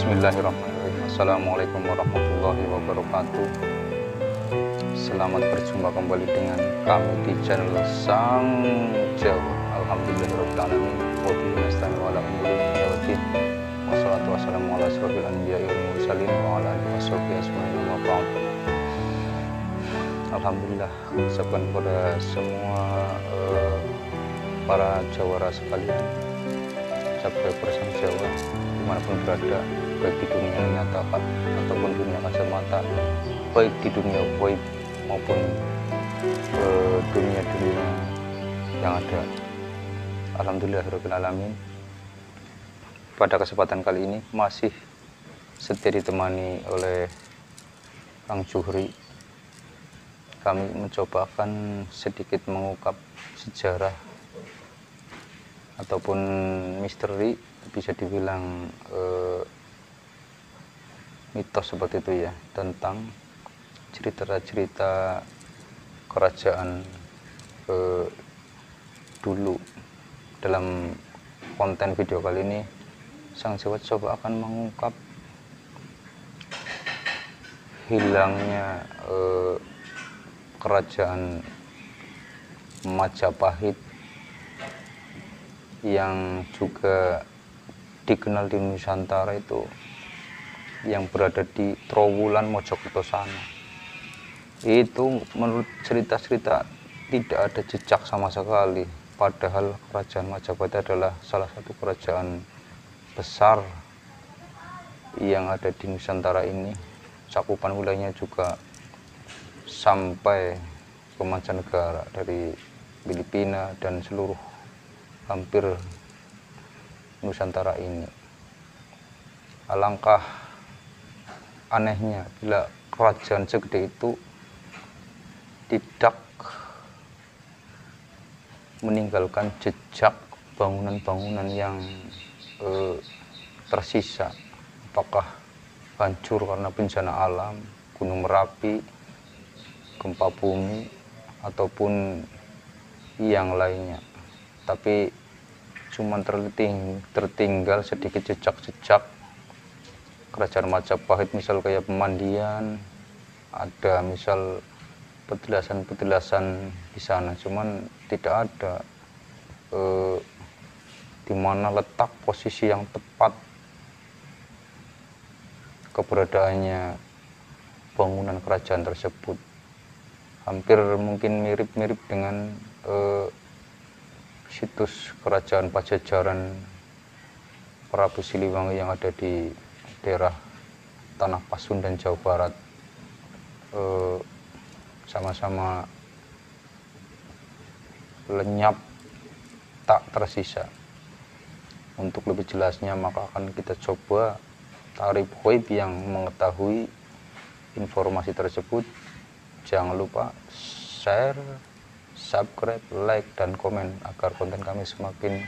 Bismillahirrahmanirrahim. Assalamualaikum warahmatullahi wabarakatuh. Selamat berjumpa kembali dengan kami di channel Sang Jawa. Alhamdulillahirrahmanirrahim. Wabillahi nasta'in wa ala umuri dunya wassalatu wassalamu ala asyrofil anbiya'i wal mursalin wa ala alihi washabihi ajmain wa ba'd. Alhamdulillah, ucapkan kepada semua para jawara sekalian, subscriber Sang Jawa dimanapun berada, baik di dunia nyata ataupun dunia kacamata, baik di dunia gaib maupun dunia-dunia yang ada. Alhamdulillahirabbil alamin. Pada kesempatan kali ini masih setia ditemani oleh Kang Juhri. Kami mencoba akan sedikit mengungkap sejarah ataupun misteri, bisa dibilang mitos seperti itu ya, tentang cerita-cerita kerajaan dulu. Dalam konten video kali ini Sang Jawa coba akan mengungkap hilangnya kerajaan Majapahit yang juga dikenal di Nusantara itu, yang berada di Trowulan Mojokerto sana. Itu menurut cerita-cerita tidak ada jejak sama sekali, padahal kerajaan Majapahit adalah salah satu kerajaan besar yang ada di Nusantara ini. Cakupan wilayahnya juga sampai ke mancanegara, dari Filipina dan seluruh hampir Nusantara ini. Alangkah anehnya bila kerajaan segede itu tidak meninggalkan jejak bangunan-bangunan yang tersisa. Apakah hancur karena bencana alam, gunung Merapi, gempa bumi, ataupun yang lainnya. Tapi cuman tertinggal sedikit jejak-jejak kerajaan Majapahit, misal kayak pemandian, ada misal petilasan-petilasan di sana, cuman tidak ada di mana letak posisi yang tepat keberadaannya bangunan kerajaan tersebut. Hampir mungkin mirip-mirip dengan situs kerajaan Pajajaran Prabu Siliwangi yang ada di daerah Tanah Pasundan, Jawa Barat. Sama-sama lenyap, tak tersisa. Untuk lebih jelasnya maka akan kita coba tarik gaib yang mengetahui informasi tersebut. Jangan lupa share, subscribe, like, dan komen agar konten kami semakin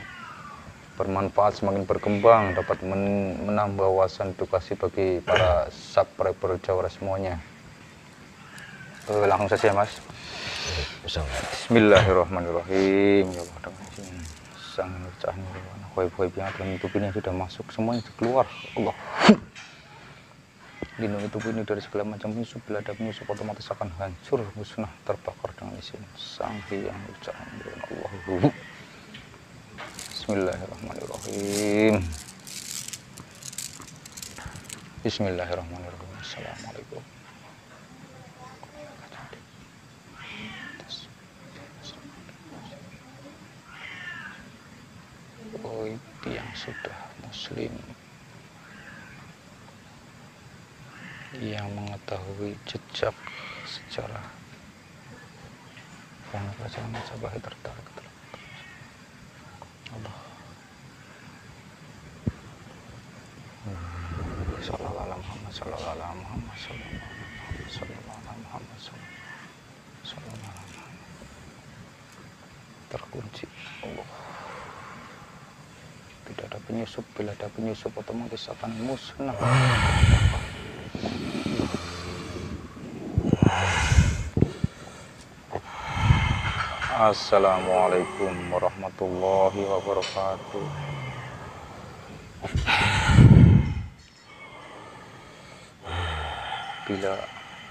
bermanfaat, semakin berkembang, dapat menambah wawasan edukasi bagi para subscriber jawara semuanya. Langsung saja Mas. Bismillahirrahmanirrahim. Ya Allah, dengan izin Sang Cah Nirwana, gaib-gaib yang dalam tubuh ini sudah masuk, semuanya sudah keluar. Allah, lindungi tubuh ini dari segala macam musuh. Bila ada musuh otomatis akan hancur, musnah, terbakar dengan izin Sang Hyang Cah Nirwana. Allah. Bismillahirrahmanirrahim. Bismillahirrahmanirrahim. Assalamualaikum. Gaib yang sudah muslim, yang mengetahui jejak sejarah bangunan kerajaan Majapahit tertarik. Allah. Sallallahu alaihi Muhammad, sallallahu alaihi Muhammad, sallallahu alaihi Muhammad, sallallahu alaihi Muhammad. Terkunci. Allah. Tidak ada penyusup. Bila ada penyusup otomatis akan musnah. Assalamualaikum warahmatullahi wabarakatuh. bila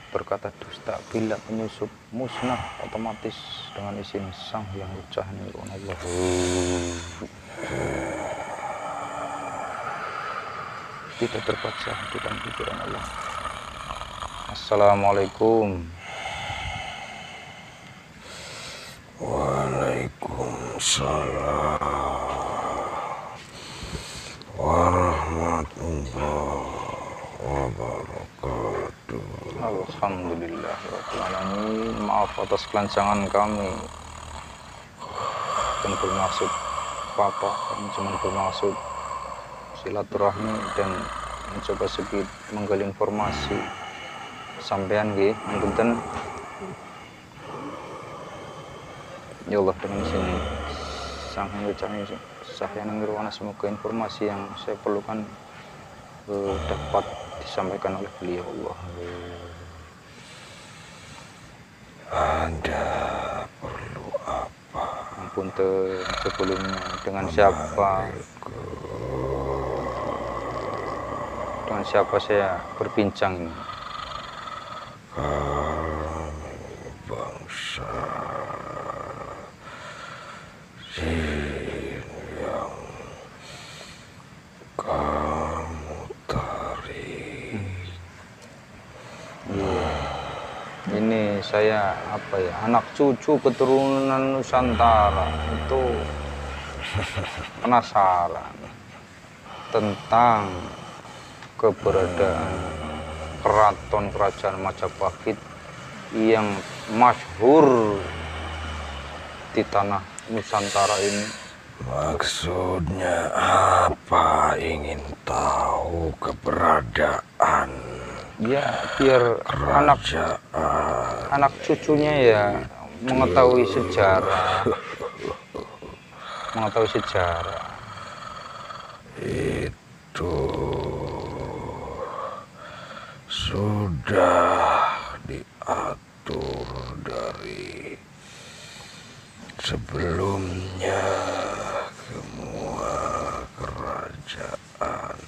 berkata dusta, bila penyusup musnah otomatis dengan izin Sang Hyang Wujud Allah. Tidak terbaca di dalam pikiran Allah. Assalamualaikum. Waalaikumsalam warahmatullahi wabarakatuh. Alhamdulillah rabbil alamin. Maaf atas kelancangan kami. Bukan bermaksud apa-apa, kami cuma bermaksud silaturahmi dan mencoba sedikit menggali informasi sampean nggih punten. Ya Allah, dengan sini Sang Hyang Wujud Sahyang Nirwana, semoga informasi yang saya perlukan dapat disampaikan oleh beliau. Allah. Anda perlu apa? Ampun sebelumnya dengan siapa saya berbincang ini? Kami bangsa jin yang kamu tarik. Ini saya anak cucu keturunan Nusantara itu penasaran tentang keberadaan keraton kerajaan Majapahit yang masyhur di tanah Nusantara ini. Maksudnya apa? Ingin tahu keberadaan? Ya, biar anak cucunya ya mengetahui sejarah. Itu sudah diatur dari sebelumnya. Semua kerajaan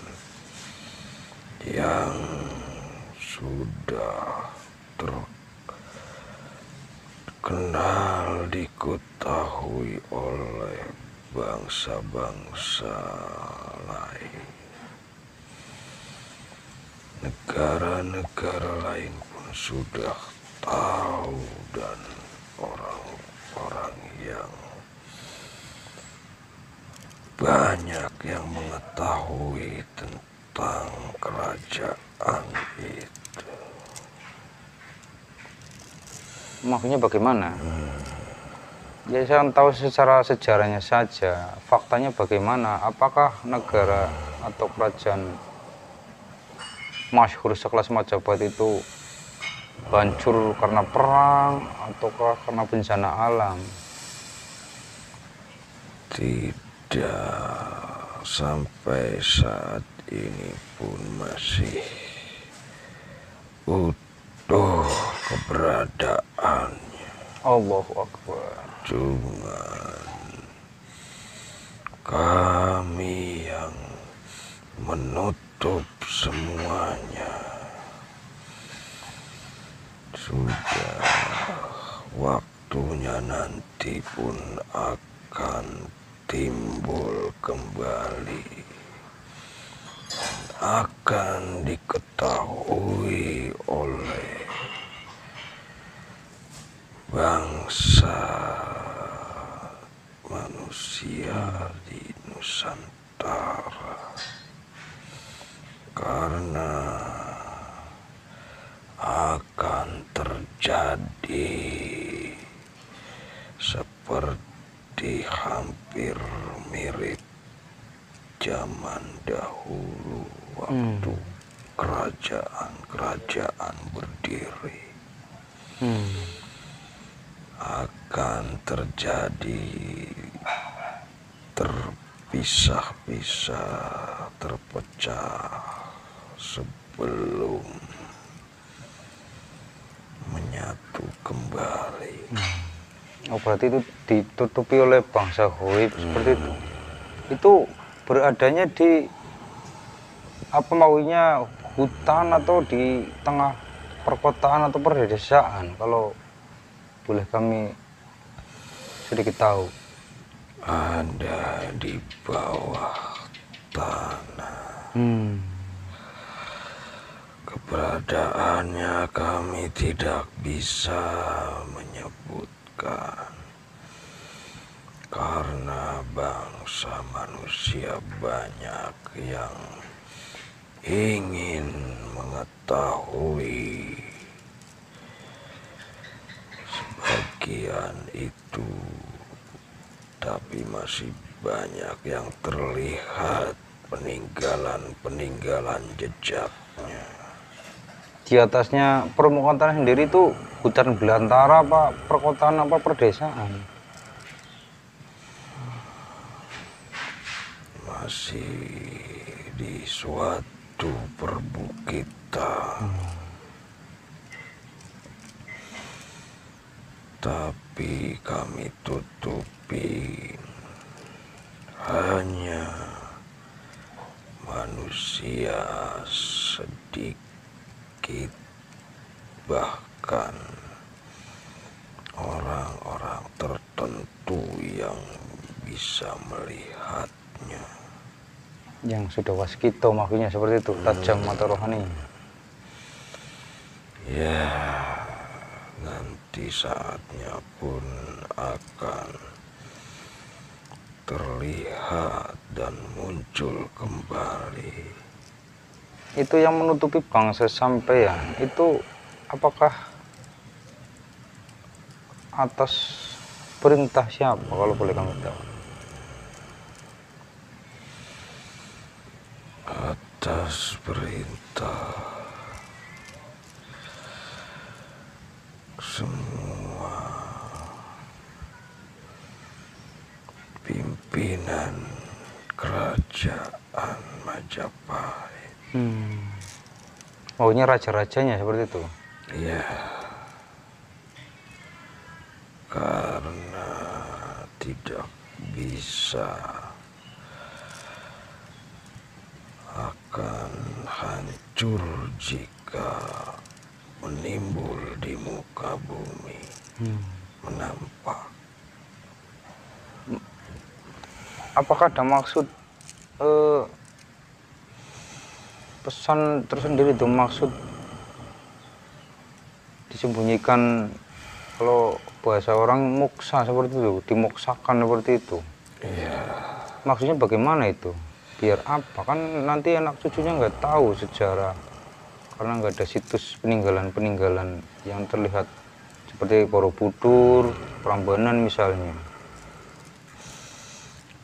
yang sudah terkenal diketahui oleh bangsa-bangsa lain, negara-negara lain pun sudah tahu, dan orang-orang yang banyak yang mengetahui tentang kerajaan itu. Maksudnya bagaimana? Ya, saya tahu secara sejarahnya saja. Faktanya bagaimana? Apakah negara atau kerajaan masyhur sekelas Majapahit itu hancur karena perang ataukah karena bencana alam? Tidak, sampai saat ini pun masih utuh keberadaannya. Allahu Akbar. Cuman kami yang menutup semuanya. Sudah waktunya nanti pun akan timbul kembali, akan diketahui oleh bangsa manusia di Nusantara, karena akan terjadi seperti hampir mirip zaman dahulu waktu kerajaan-kerajaan berdiri. Akan terjadi terpisah-pisah, terpecah sebelum menyatu kembali. Oh, berarti itu ditutupi oleh bangsa Hoib seperti itu. Itu beradanya di apa maunya hutan atau di tengah perkotaan atau perdesaan, kalau boleh kami sedikit tahu? Ada di bawah tanah. Keberadaannya kami tidak bisa menyebutkan, karena bangsa manusia banyak yang ingin mengetahui. Sebagian itu, tapi masih banyak yang terlihat peninggalan-peninggalan jejaknya. Di atasnya permukaan tanah sendiri itu hutan belantara apa perkotaan apa perdesaan? Masih di suatu perbukitan, tapi kami tutupin hanya manusia sedikit, bahkan orang-orang tertentu yang bisa melihatnya. Yang sudah waskito maksudnya seperti itu, tajam mata rohani. Ya, nanti saatnya pun akan terlihat dan muncul kembali. Itu yang menutupi bangsa sampean itu apakah atas perintah siapa kalau boleh kami tahu? Atas perintah semua pimpinan kerajaan Majapahit. Oh, ini raja-rajanya seperti itu. Ya, karena tidak bisa, akan hancur jika menimbul di muka bumi, menampak. Apakah ada maksud pesan tersendiri itu, maksud disembunyikan, kalau bahasa orang muksa seperti itu, dimuksakan seperti itu? Ya, Maksudnya bagaimana itu? Biar apa? Kan nanti anak cucunya nggak tahu sejarah, karena nggak ada situs peninggalan-peninggalan yang terlihat seperti Borobudur, Prambanan misalnya.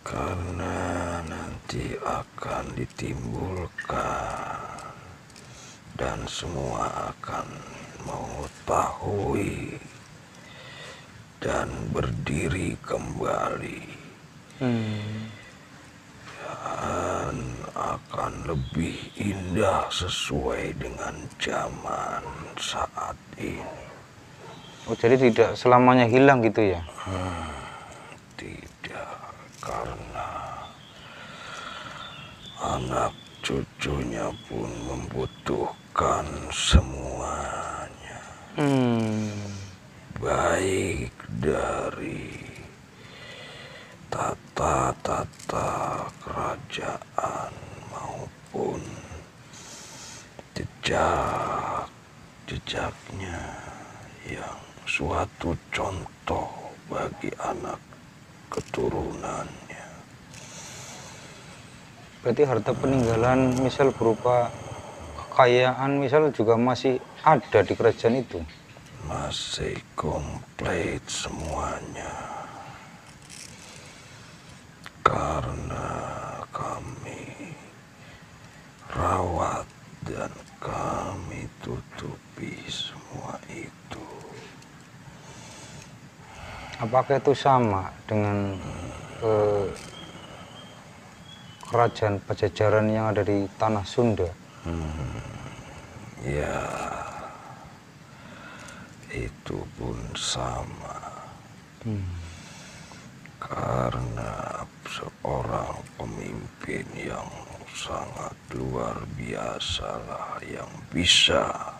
karena nanti akan ditimbulkan dan semua akan mengetahui dan berdiri kembali, dan akan lebih indah sesuai dengan zaman saat ini. Oh, jadi tidak selamanya hilang gitu ya? Tidak, karena anak cucunya pun membutuhkan semuanya, baik dari tata-tata kerajaan maupun jejaknya yang suatu contoh bagi anak keturunannya. Berarti harta peninggalan misal berupa kekayaan misal juga masih ada di kerajaan itu? Masih komplit semuanya, karena kami rawat dan kami tutupi semua itu. Apakah itu sama dengan kerajaan Pajajaran yang ada di tanah Sunda? Ya, itu pun sama. Karena seorang pemimpin yang sangat luar biasa lah yang bisa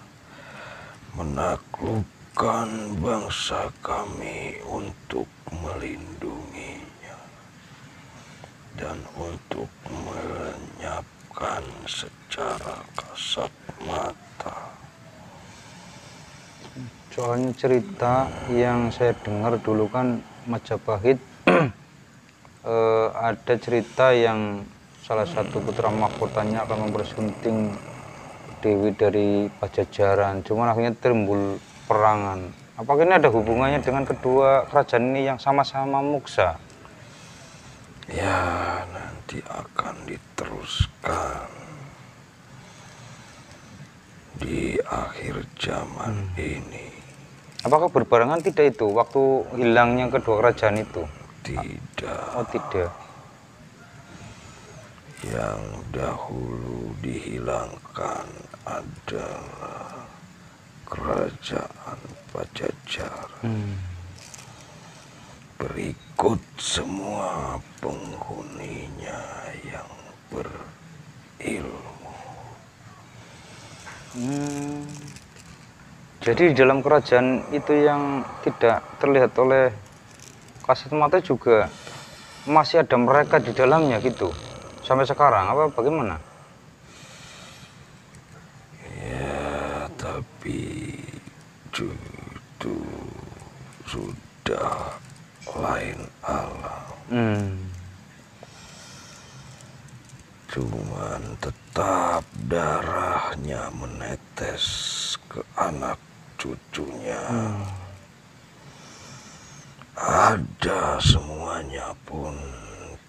menaklukkan bangsa kami untuk melindunginya dan untuk melenyapkan secara kasat mata. Soalnya cerita yang saya dengar dulu kan Majapahit ada cerita yang salah satu putra mahkotanya akan mempersunting Dewi dari Pajajaran, cuman akhirnya timbul perangan. Apakah ini ada hubungannya dengan kedua kerajaan ini yang sama-sama muksa? Ya, nanti akan diteruskan di akhir zaman ini. Apakah berbarengan tidak itu waktu hilangnya kedua kerajaan itu? Tidak. Oh tidak. Yang dahulu dihilangkan adalah kerajaan Pajajaran. Berikut semua penghuninya yang berilmu. Jadi di dalam kerajaan itu yang tidak terlihat oleh kasat mata juga masih ada mereka di dalamnya gitu sampai sekarang, apa bagaimana? Ya, tapi itu sudah lain alam. Cuman tetap darahnya menetes ke anak cucunya. Ada semuanya pun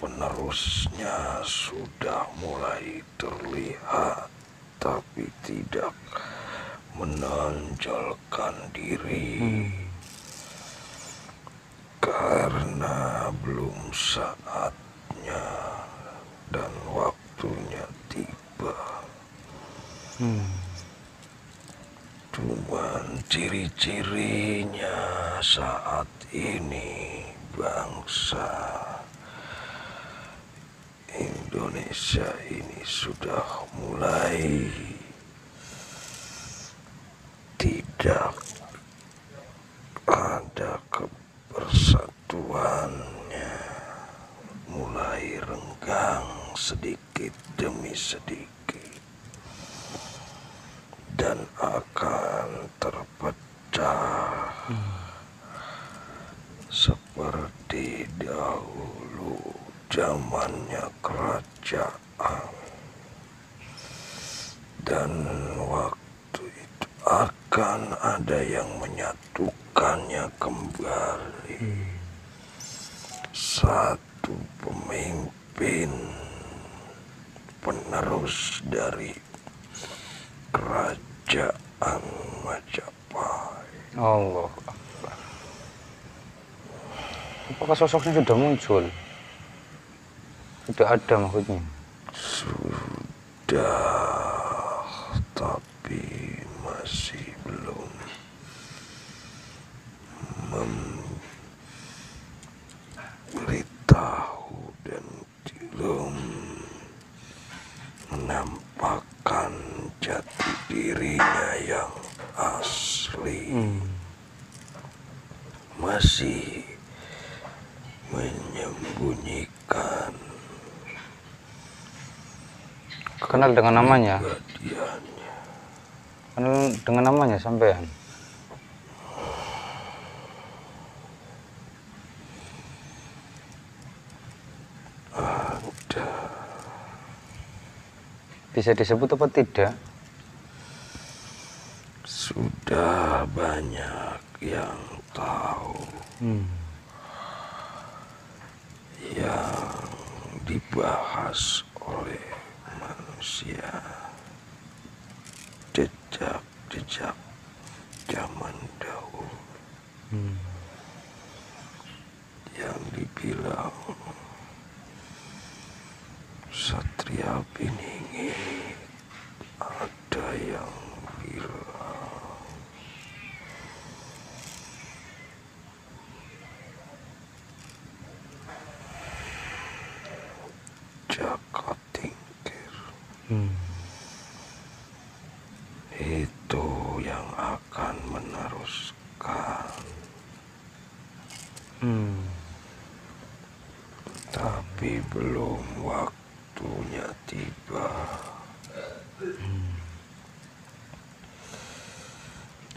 penerusnya sudah mulai terlihat, tapi tidak menonjolkan diri. Karena belum saatnya dan waktunya tiba. Cuman ciri-cirinya saat ini bangsa Indonesia ini sudah mulai tidak ada kebersatuannya, mulai renggang sedikit demi sedikit dan akan terpecah seperti dahulu zamannya kerajaan. Dan waktu itu akan ada yang menyatukannya kembali. Satu pemimpin penerus dari kerajaan Majapahit. Allah Akbar. Apakah sosoknya sudah muncul? Sudah ada maksudnya? Sudah, tapi masih belum memberitahu dan belum menampakkan jati dirinya yang asli. Masih menyembunyikan Kenal dengan namanya? kepribadiannya. Kenal dengan namanya sampean? Ada. Bisa disebut apa tidak? Sudah banyak yang tahu. Yang dibahas oleh manusia, jejak-jejak zaman dahulu. Yang dibilang Satria Piningit, ada yang bilang Jaka Tingkir. Itu yang akan meneruskan. Tapi belum waktunya tiba.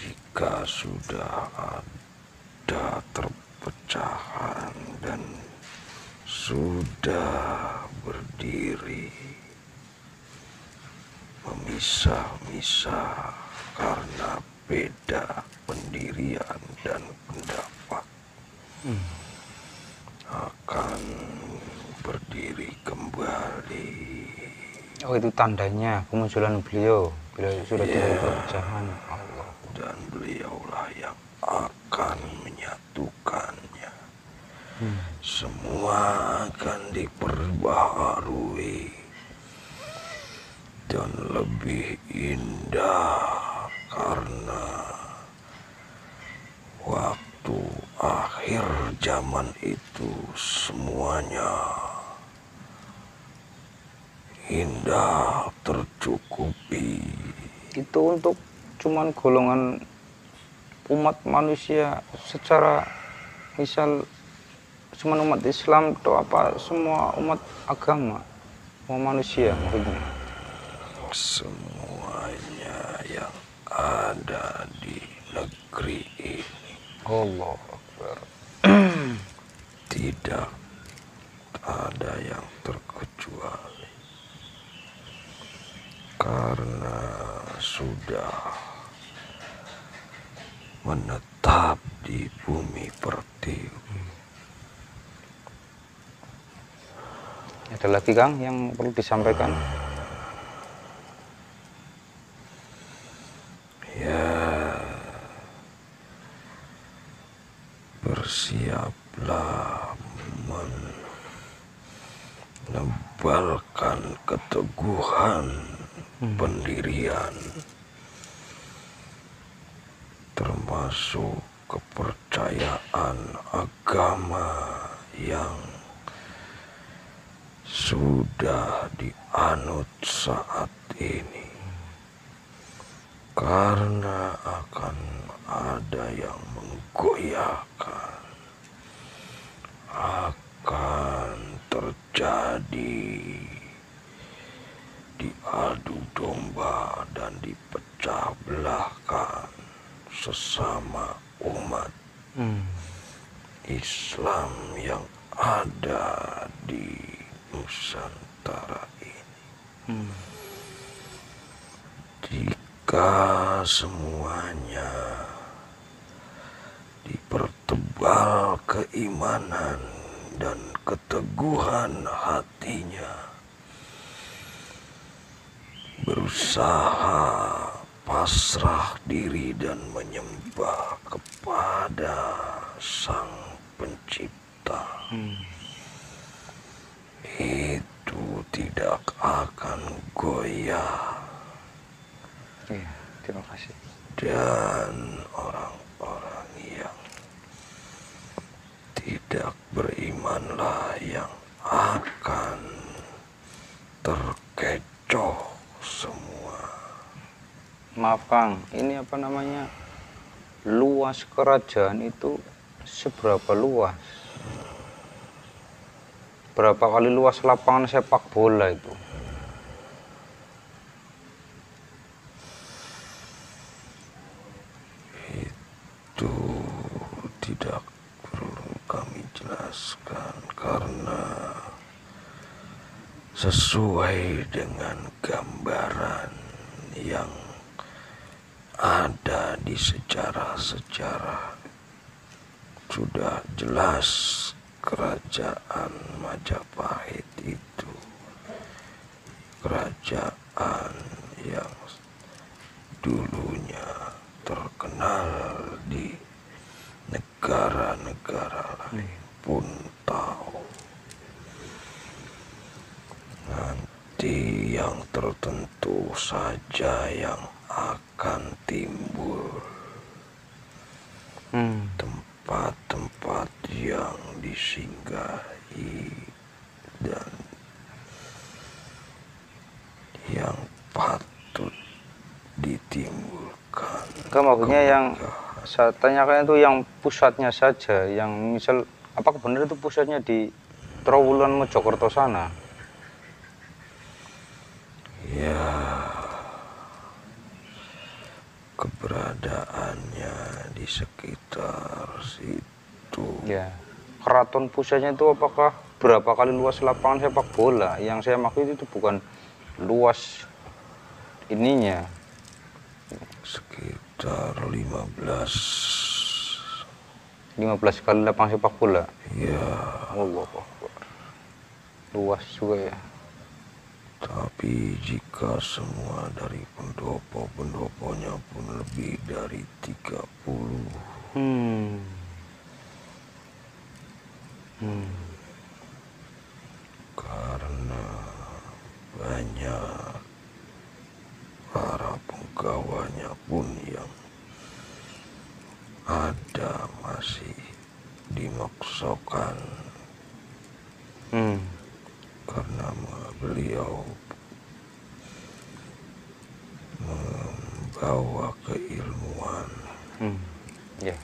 Jika sudah ada perpecahan dan sudah berdiri memisah-misah karena beda pendirian dan pendapat, akan berdiri kembali. Oh, itu tandanya kemunculan beliau bila sudah terjadi perpecahan. Allah. Dan beliaulah yang akan menyatukannya. Semua akan diperbaharui dan lebih indah karena waktu akhir zaman itu semuanya indah tercukupi. Itu untuk cuman golongan umat manusia secara misal cuman umat Islam atau apa semua umat agama, semua manusia maksudnya. Semuanya yang ada di negeri ini. Allah Akbar. Tidak ada yang terkecuali. Karena sudah menetap di bumi pertiwi. Ada lagi Kang yang perlu disampaikan? Ya, bersiaplah menebalkan keteguhan pendirian, termasuk kepercayaan agama yang sudah dianut saat ini, karena akan ada yang menggoyahkan, akan terjadi diadu domba dan dipecah belahkan sesama umat Islam yang ada di Nusantara ini. Jika semuanya dipertebal keimanan dan keteguhan hatinya, berusaha pasrah diri dan menyembah kepada Sang Pencipta, itu tidak akan goyah. Iya, terima kasih. Dan orang-orang yang tidak berimanlah yang akan terkecoh semua. Maaf Kang, ini apa namanya, luas kerajaan itu seberapa luas? Berapa kali luas lapangan sepak bola itu? Itu tidak perlu kami jelaskan karena sesuai dengan gambaran yang ada di sejarah-sejarah, sudah jelas kerajaan Majapahit itu kerajaan yang dulunya terkenal di negara-negara lain pun tahu. Nanti yang tertentu saja yang akan timbul, tempat-tempat yang disinggahi dan yang patut ditimbulkan Kan maksudnya yang kemegahan. saya tanyakan itu yang pusatnya saja, yang misal apakah benar itu pusatnya di Trowulan Mojokerto sana? Ya, keberadaannya di sekitar situ. Ya, keraton pusatnya itu apakah berapa kali luas lapangan sepak bola? Yang saya maksud itu bukan luas ininya. Sekitar 15. 15 kali lapangan sepak bola. Ya, Allah Akbar. Luas juga ya. tapi jika semua dari pendopo-pendoponya pun lebih dari 30. Karena banyak para penggawanya pun yang ada masih dimaksakan karena beliau membawa keilmuan. Ya.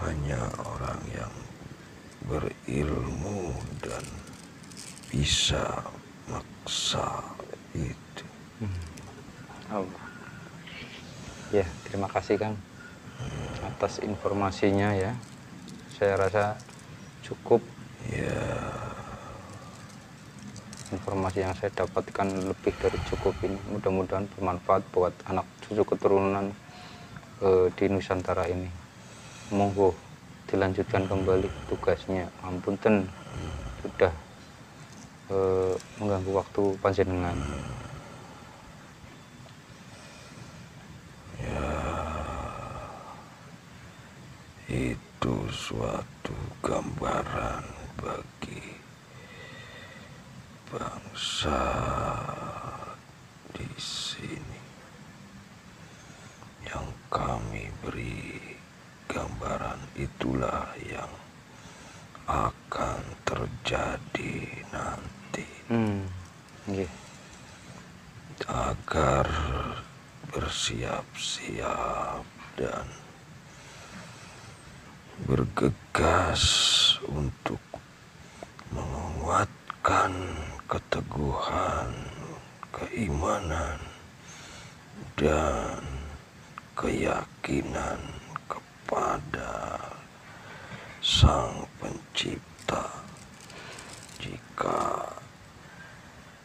Hanya orang yang berilmu dan bisa maksa itu. Allah. Ya, terima kasih Kang atas informasinya ya. Saya rasa cukup. Ya, Informasi yang saya dapatkan lebih dari cukup ini. Mudah-mudahan bermanfaat buat anak cucu keturunan di Nusantara ini. Monggo dilanjutkan kembali tugasnya. Ampunten sudah mengganggu waktu panjenengan. itu suatu gambaran bagi bangsa di sini yang kami beri. Gambaran itulah yang akan terjadi nanti. Nggih. Agar bersiap-siap dan bergegas untuk menguatkan keteguhan, keimanan, dan keyakinan kepada Sang Pencipta. Jika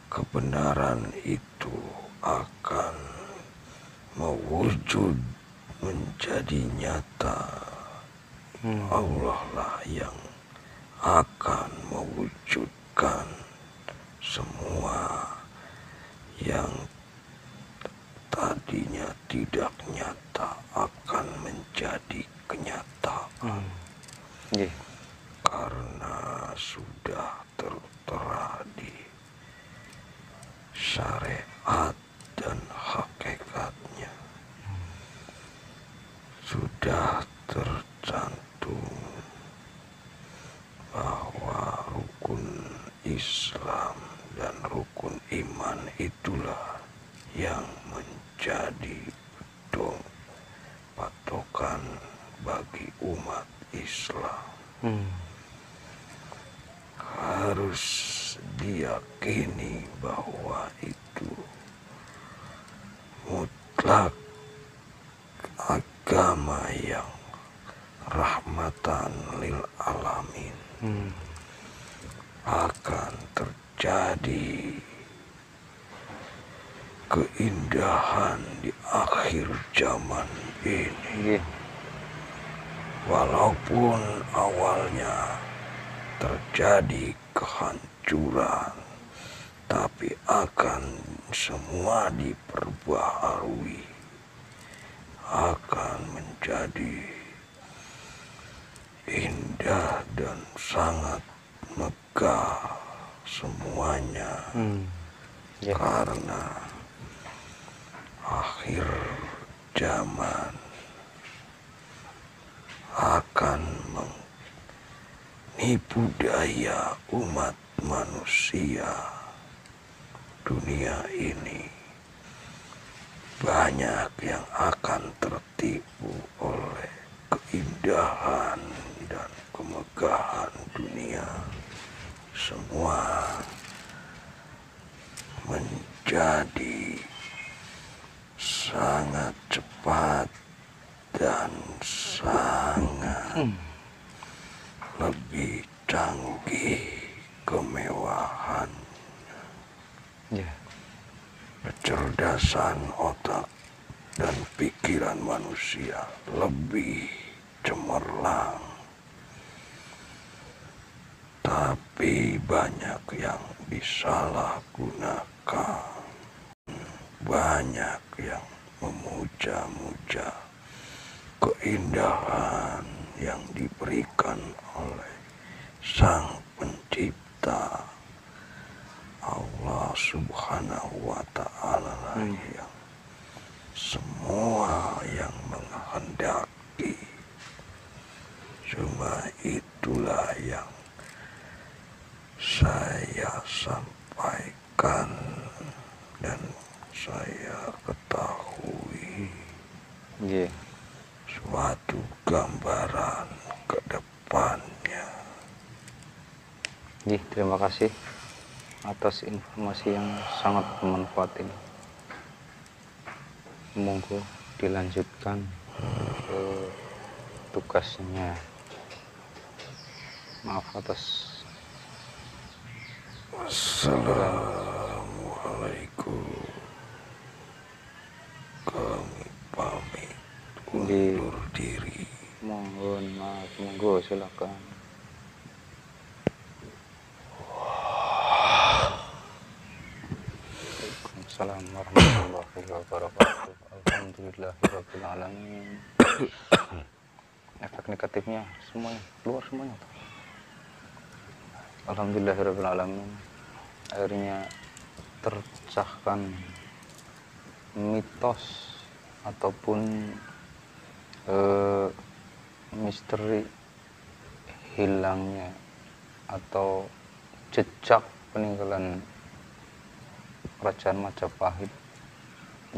kebenaran itu akan mewujud menjadi nyata, Allah lah yang akan mewujudkan semua yang tadinya tidak nyata akan menjadi kenyataan. Karena sudah tertera di syariat dan hakikatnya, sudah tercantum bahwa rukun Islam dan rukun iman itulah yang menjadi patokan bagi umat Islam. Harus diyakini bahwa itu mutlak agama yang rahmatan lil alamin. Akan terjadi keindahan di akhir zaman ini. Walaupun awalnya terjadi kehancuran, tapi akan semua diperbaharui, akan menjadi indah dan sangat megah semuanya. Karena akhir zaman akan menipu daya umat manusia dunia ini banyak yang akan tertipu oleh keindahan dan kemegahan dunia. Semua menjadi sangat cepat dan sangat lebih canggih kemewahan. Ya. Kecerdasan otak dan pikiran manusia lebih cemerlang. Tapi banyak yang disalahgunakan. Banyak yang memuja-muja keindahan yang diberikan oleh Sang Pencipta. Allah Subhanahu wa Ta'ala lah yang semua yang menghendaki. Cuma itulah yang saya sampaikan dan saya ketahui. Yeah. Suatu gambaran ke depannya. Terima kasih atas informasi yang sangat bermanfaat ini. Monggo dilanjutkan ke tugasnya. Maaf atas. Assalamualaikum. Kami pamit undur diri. Mohon maaf, monggo silakan. Assalamualaikum warahmatullahi wabarakatuh. Alhamdulillahirabbil alamin. Efek negatifnya semuanya keluar semuanya. Alhamdulillahirabbil alamin. Akhirnya terpecahkan mitos ataupun misteri hilangnya atau jejak peninggalan Kerajaan Majapahit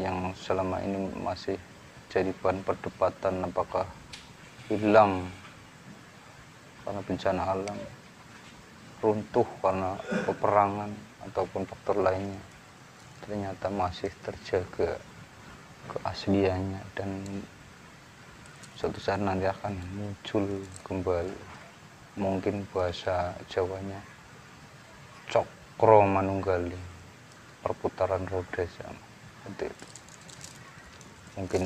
yang selama ini masih jadi bahan perdebatan apakah hilang karena bencana alam, runtuh karena peperangan ataupun faktor lainnya, ternyata masih terjaga keasliannya dan suatu saat nanti akan muncul kembali. Mungkin bahasa Jawanya cokro manunggali, perputaran roda sama seperti itu. Mungkin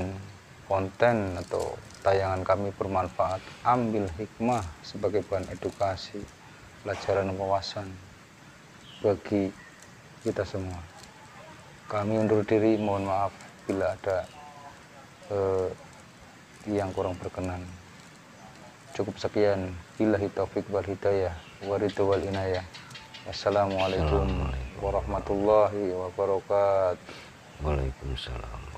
konten atau tayangan kami bermanfaat, ambil hikmah sebagai bahan edukasi, pelajaran wawasan bagi kita semua. Kami undur diri, mohon maaf bila ada yang kurang berkenan. Cukup sekian, billahi taufik wal hidayah wa ridho wal inayah. Assalamualaikum warahmatullahi wabarakatuh. Waalaikumsalam.